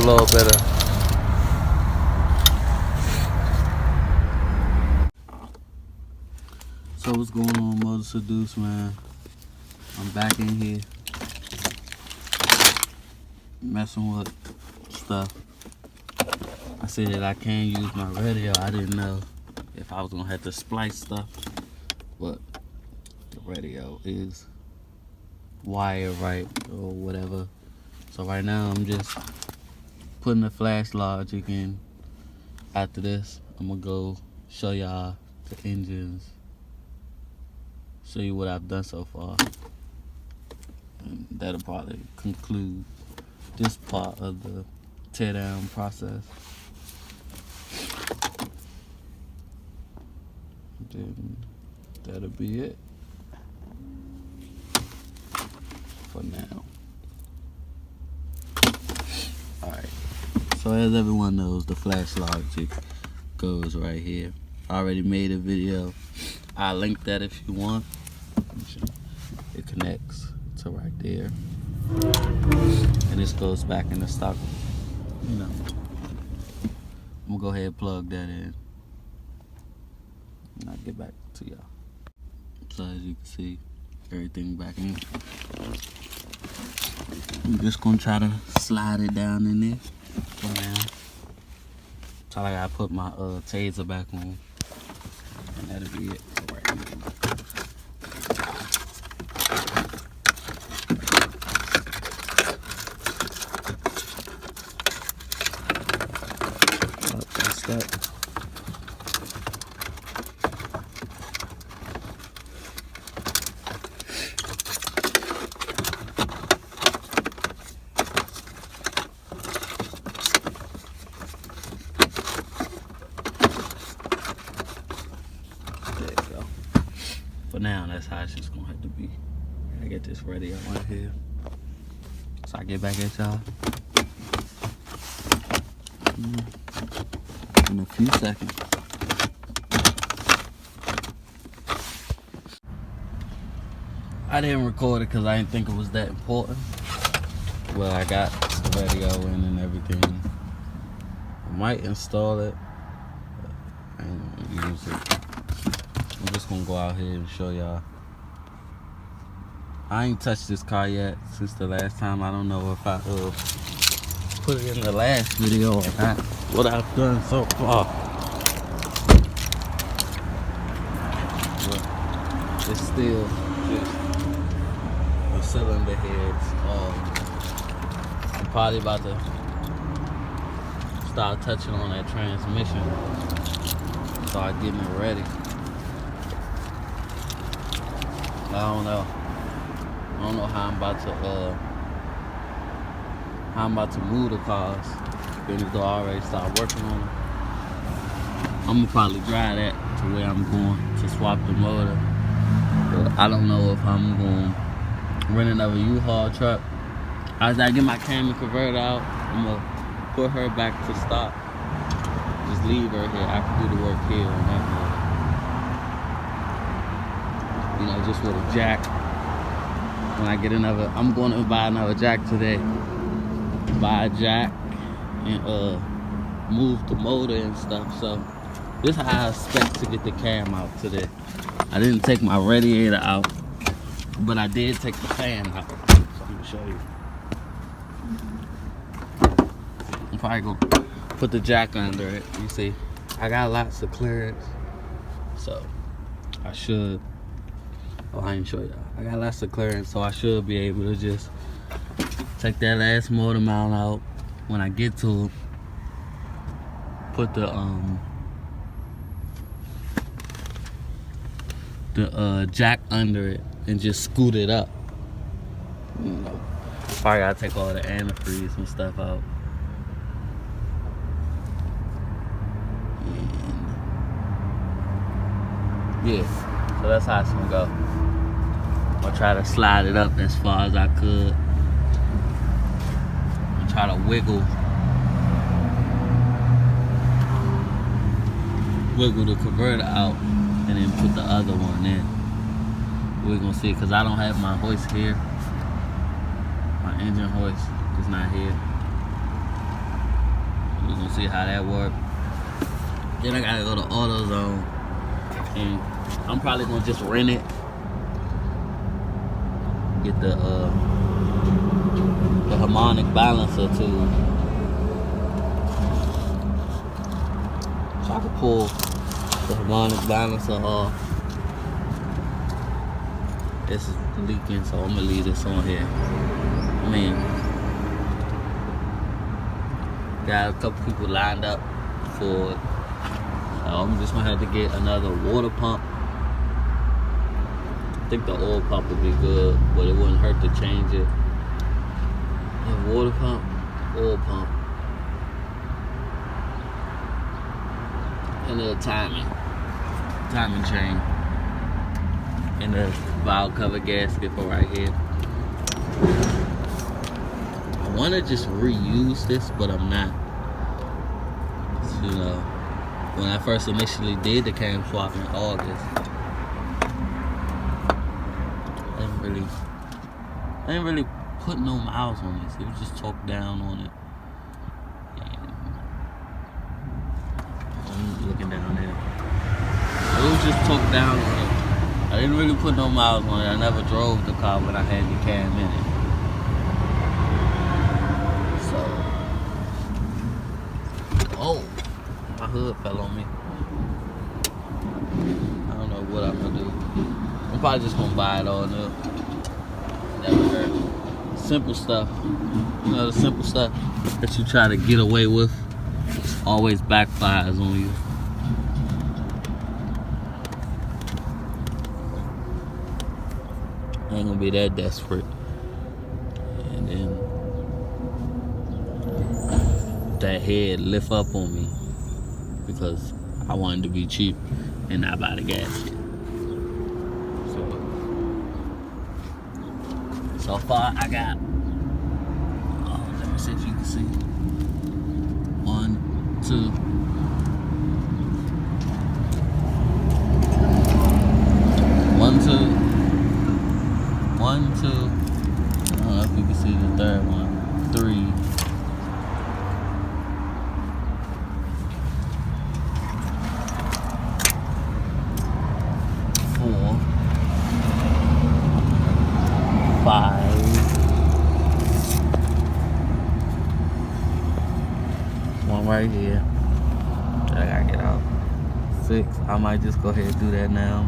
little bit of. So what's going on, Motor Seduce, man? I'm back in here messing with stuff. I said that I can't use my radio. I didn't know if I was gonna have to splice stuff, but the radio is wired right or whatever. So right now I'm just putting the flash logic in. After this, I'm gonna go show y'all the engines, show you what I've done so far, and that'll probably conclude this part of the teardown process. Then that'll be it for now. Alright, so as everyone knows, the flash logic goes right here. I already made a video. I'll link that if you want. It connects to right there, and this goes back in the stock. You know, I'm gonna go ahead and plug that in, and I'll get back to y'all. So as you can see, everything back in. I'm just gonna try to slide it down in there for now. So I gotta put my taser back on, and that'll be it for right now. That's that. For now, that's how it's just gonna have to be. I get this ready right here. So I get back at y'all in a few seconds. I didn't record it because I didn't think it was that important. Well, I got the radio in and everything. I might install it, but I ain't gonna use it. I'm just gonna go out here and show y'all. I ain't touched this car yet since the last time. I don't know if I put it in the last video or not, what I've done so far. But it's still just the cylinder heads. I'm probably about to start touching on that transmission. Start getting it ready. I don't know how I'm about to move the cars. Even though I already started working on them, I'm gonna probably drive that to where I'm going to swap the motor. But I don't know if I'm gonna rent another U-Haul truck. As I get my Camry converter out, I'm gonna put her back to stock. Just leave her here. I can do the work here on that motor. You know, just with a jack. When I get another, I'm going to buy another jack today. Buy a jack and move the motor and stuff. So this is how I expect to get the cam out today. I didn't take my radiator out, but I did take the fan out. So I'm gonna show you. I'm probably gonna put the jack under it. You see, I got lots of clearance, so I should. Oh, I ain't show y'all. I got lots of clearance, so I should be able to just take that last motor mount out when I get to it. Put the jack under it and just scoot it up. You know, probably gotta take all the antifreeze and stuff out. And yeah, so that's how it's gonna go. I'll try to slide it up as far as I could. And try to wiggle the converter out and then put the other one in. We're gonna see, because I don't have my hoist here. My engine hoist is not here. see how that works. Then I gotta go to AutoZone, and I'm probably gonna just rent it. Get the harmonic balancer too, so I can pull the harmonic balancer off. This is leaking, so I'm gonna leave this on here. I mean, got a couple people lined up for it. So I'm just gonna have to get another water pump. I think the oil pump would be good, but it wouldn't hurt to change it. Yeah, water pump, oil pump, and a timing chain, and the valve cover gasket for right here. I want to just reuse this, but I'm not. So, you know, when I first initially did the cam swap in August, I didn't really put no miles on this. It was just talked down on it. And I'm looking down there. It was just talked down on it. I didn't really put no miles on it. I never drove the car when I had the cam in it. So, oh, my hood fell on me. I don't know what I'm gonna do. I'm probably just gonna buy it all new. Never heard. Simple stuff. You know, the simple stuff that you try to get away with always backfires on you. I ain't gonna be that desperate. And then that head lift up on me because I wanted to be cheap and not buy the gasket. So far I got, let me see if you can see. 1, 2. 1, 2. 1, 2. I don't know if you can see the third one. 3. 4. 5. 1 right here that I gotta get out. 6. I might just go ahead and do that now.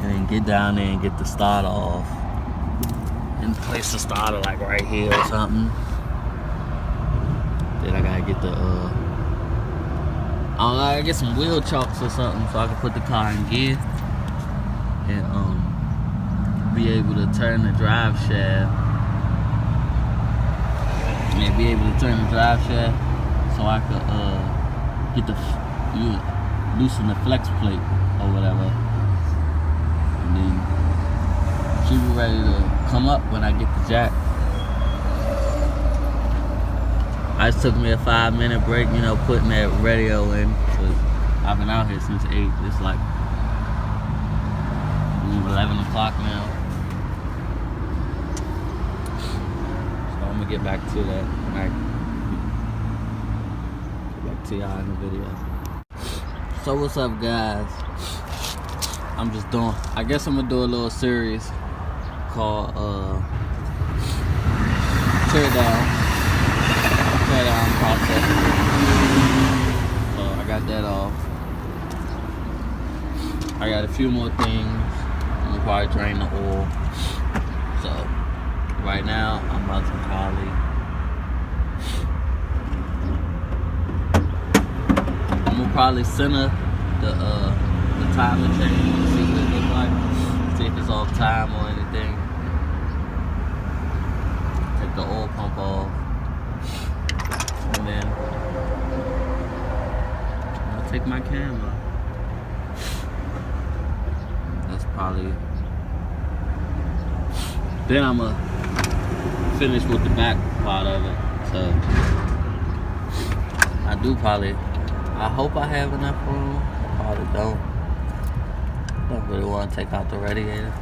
And then get down there and get the starter off. And place the starter like right here or something. Then I gotta get the I gotta get some wheel chocks or something so I can put the car in gear. And be able to turn the drive shaft. And be able to turn the drive shaft so I could get the loosen the flex plate or whatever. And then she be ready to come up when I get the jack. I just took me a 5-minute break, you know, putting that radio in. Cause I've been out here since 8. It's like 11 o'clock now. So I'm gonna get back to that when I get back to y'all in the video. So what's up, guys? I'm just doing, I guess I'm gonna do a little series called tear down process. So I got that off. I got a few more things. I'm gonna probably drain the oil. So right now I'm about to probably center the timer chain, see what it looks like, see if it's off time or anything. Take the oil pump off, and then I'm gonna take my camera. That's probably. Then I'm gonna finish with the back part of it. So I hope I have enough room. I probably don't. Don't really want to take out the radiator.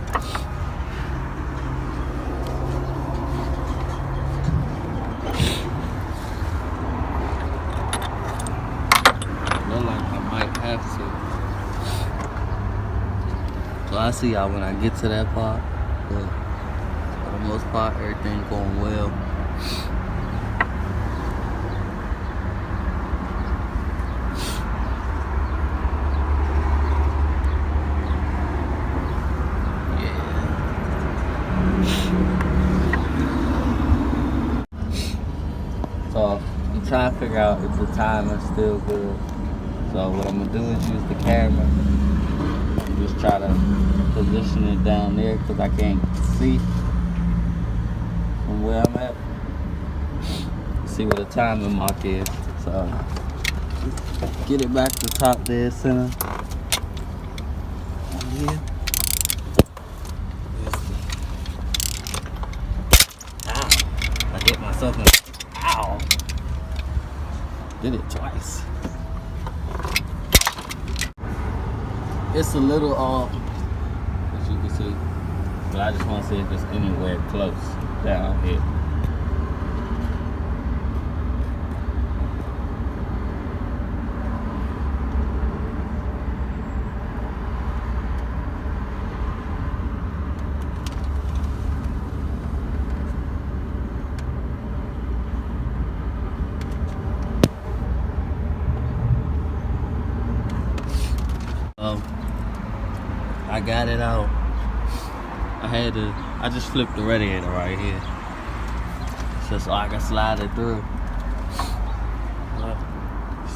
I'll see y'all when I get to that part. But for the most part, everything going well. So I'm trying to figure out if the timer's still good. So what I'm gonna do is use the camera. Just try to position it down there because I can't see from where I'm at. See what the timing mark is. So get it back to top dead center. Yeah. Ow. I hit myself in. Ow. Did it twice. It's a little off, as you can see, but I just want to see if it's anywhere close down here. I got it out. I just flipped the radiator right here. So I can slide it through.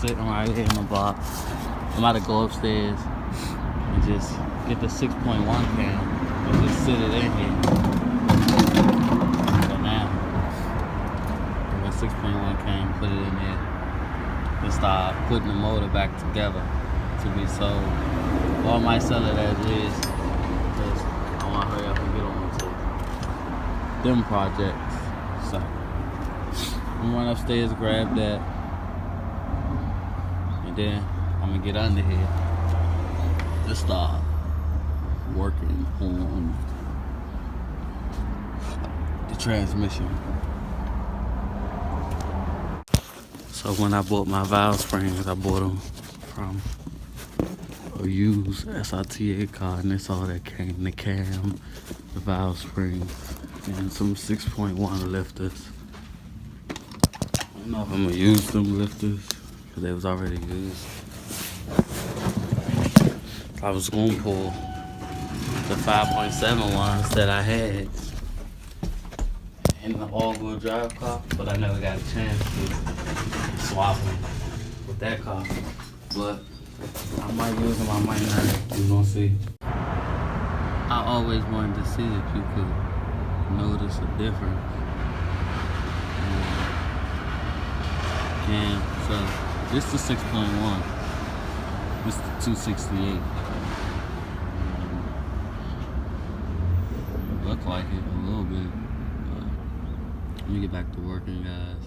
Sitting right here in the box. I'm about to go upstairs and just get the 6.1 cam and just sit it in here. So now, my 6.1 cam, put it in there and start putting the motor back together to be sold. Or I might sell it as is because I want to hurry up and get on to them projects. So I'm gonna run upstairs, grab that, and then I'm gonna get under here to start working on the transmission. So when I bought my valve springs, I bought them from a used SRTA car, and that's all that came: the cam, the valve springs, and some 6.1 lifters. I don't know if I'm gonna use them lifters because they was already used. I was gonna pull the 5.7 ones that I had in the all-wheel drive car, but I never got a chance to swap them with that car. But I might use them, I might not. We're gonna see. I always wanted to see if you could notice a difference. And so this is the 6.1. This is the 268. Look like it a little bit. But let me get back to working, guys.